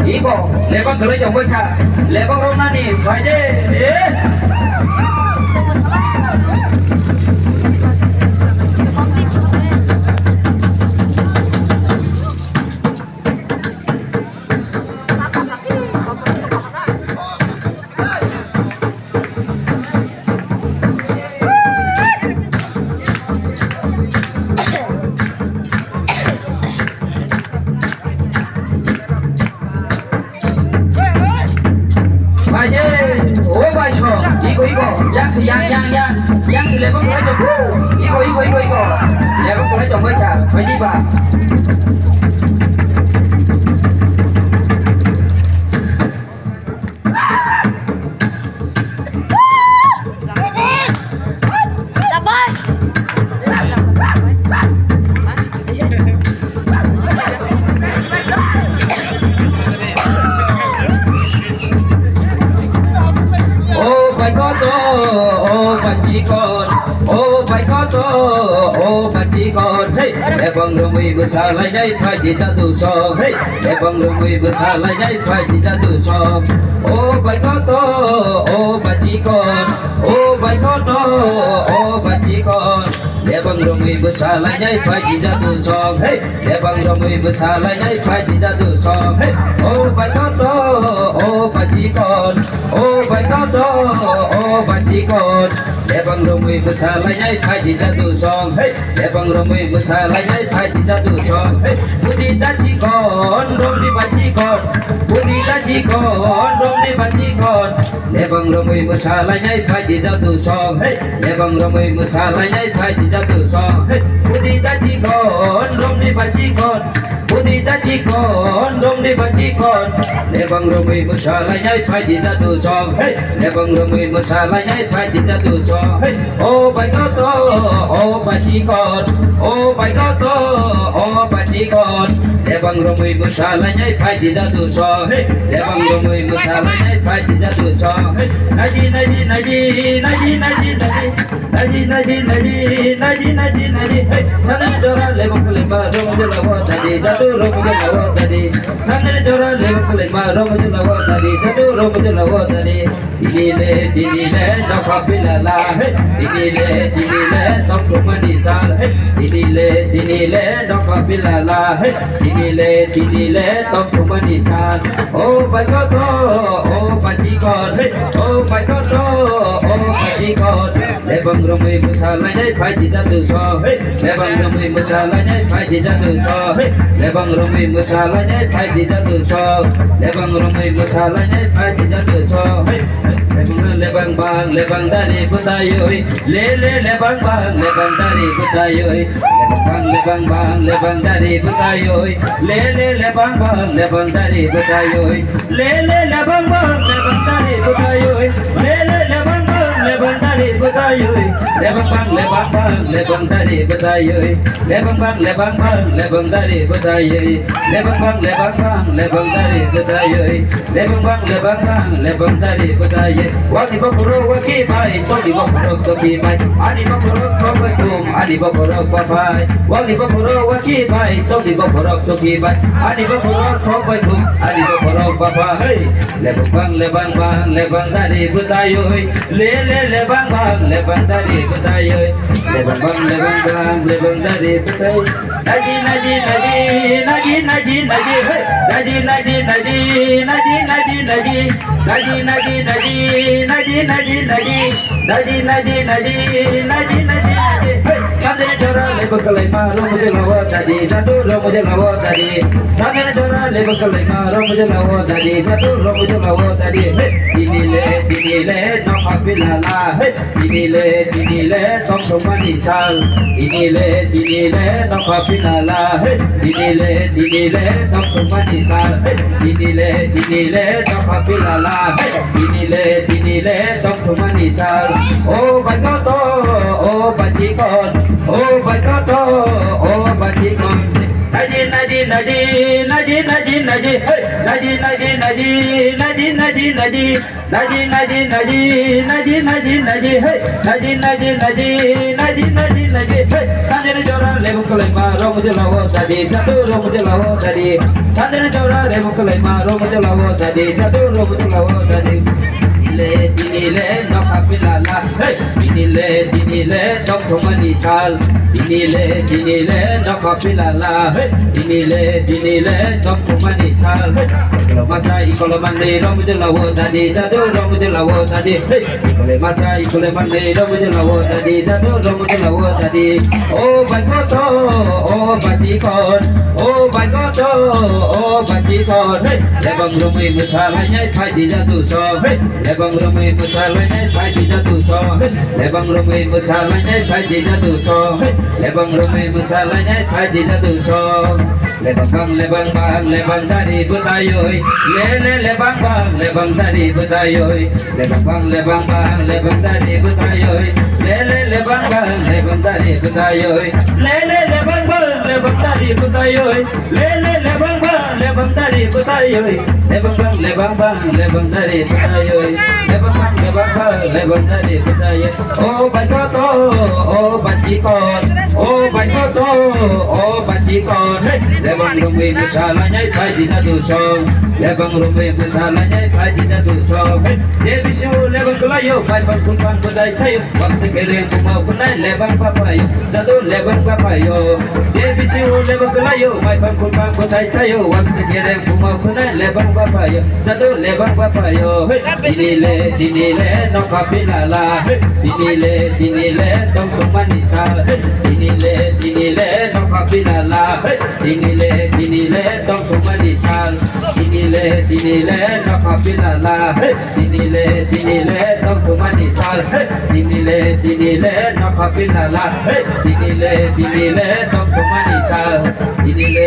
ibo lebang kalau jauh baca lebang rona nih baje yang si lebang kalau jauh ibo lebang kalau jauh baca baje ba Lebang rumui besar lai dai phai di jatuh song hey lebang rumui besar lai dai phai di jatuh song oh bai có to oh bà chỉ con oh bai có to oh bà chỉ con lebang rumui besar lai dai phai di jatuh song hey lebang rumui besar lai dai phai di jatuh song hey oh bai có to oh bà chỉ con oh bai có to oh bà chỉ con lebang rumui besar lai dai phai di jatuh song hey lebang rumui besar lai dai phai di jatuh song hey budi ta chỉ còn rom di ba chỉ còn budi ta chỉ còn rom di ba chỉ còn lebang rumui besar lai dai phai di jatuh song hey lebang rumui besar lai dai phai di jatuh song hey budi ta chỉ còn rom di ba chỉ còn budi ta chỉ còn rom di ba chỉ còn lebang rumui besar lai dai phai di jatuh song hey lebang rumui besar lai dai phai di jatuh song hey oh bai có to oh bà chỉ còn oh bai có to oh bà chỉ còn lebang rumui besar lai dai phai di jatuh song hey lebang rumui besar lai dai phai di jatuh song hey naji hey sana jora lebang kelima rom jelawa tadi jatuh rom jelawa tadi sana jora lebang kelima rom jelawa tadi jatuh rom jelawa tadi dinile nakapilala hey dinile tokrumanisal hey dinile nakapilala hey dinile tokrumanisal oh bai có to oh bà chỉ còn hey oh bai có to oh bà chỉ còn lebang rumui besar lai dai phai di jatuh song hey lebang rumui besar lai dai phai di jatuh song hey lebang rumui besar lai dai phai di jatuh song lebang rumui besar lai dai phai di jatuh song hey lebang bang lebang dari putayoi lele lebang bang lebang dari putayoi lebang bang lebang dari putayoi lele lebang bang lebang dari putayoi lele lebang bang lebang dari putayoi lele lebang bang lebang dari putayoi lebang bang lebang dari putayoi lebang bang lebang dari putayoi lebang bang lebang dari putayoi lebang bang lebang dari putayoi wali bakuro waki bai toli bakuro toki bai ani bakuro kobatum ani bakuro babai wali bakuro waki bai toli bakuro toki bai ani bakuro kobatum ani bakuro babai lebang bang dari putayoi lele lebang dari putayoi lebang bang lebang dari putayoi naji Sadene chora lebang kalai ma ro mujhe lawa tadi jatuh ro mujhe lawa tadi sadene chora lebang kalai ma ro mujhe lawa tadi jatuh ro mujhe lawa tadi dinile nakapilala dinile tokrumanisal sal dinile nakapilala dinile tokrumanisal dinile nakapilala dinile tokrumanisal oh bai có to oh bà chỉ còn oh bai có to oh bà chỉ còn naji naji naji naji naji naji hey naji naji naji naji naji naji naji naji naji naji naji naji hey naji naji naji naji naji naji hey sanjana jora lebu kulai ma romu jelawo tadi jadu romu jelawo tadi sanjana jora lebu kulai ma romu jelawo tadi jadu romu jelawo tadi dinile no kapilala hey dinile no kumani sal dinile no kapilala hey dinile no kumani sal hey kalau masa ikolo mande romu jelawo tadi jadu romu jelawo tadi hey kalau masa ikolo mande romu jelawo tadi jadu romu jelawo tadi oh bagoto oh bajikon oh bagoto oh bajikon hey lebang rumai masalahnya padi jatuh so hey lebang rumai masalahnya padi jatuh so hey lebang rumai masalahnya padi jatuh so hey lebang rumai masalahnya padi jatuh so lebang bang dari butayoy lebang dari butayoy lebang bang dari butayoy lebang dari butayoy lebang dari butayoy lebang dari butayoy lebang dari butayoy lebang dari butayoy oh bagoto oh bajikon oh bagoto oh bajikon hey lebang rumai masalahnya padi jatuh so lebang rumai masalahnya padi jatuh so hey devi su lebang kelayo pai pangkumpang kudai tayo waktu kering kumau kunai lebang papayo jatuh lebang papayo devi su lebang kelayo pai pangkumpang kudai tayo waktu kering kumau kunai lebang papayo jatuh lebang papayo hey dinile no kapilala hey dinile no kumanisa hey dinile no kapilala hey dinile no kumanisa dinile no kapilala hey dinile no kumanisa hey dinile no kapilala hey dinile no kumanisa dinile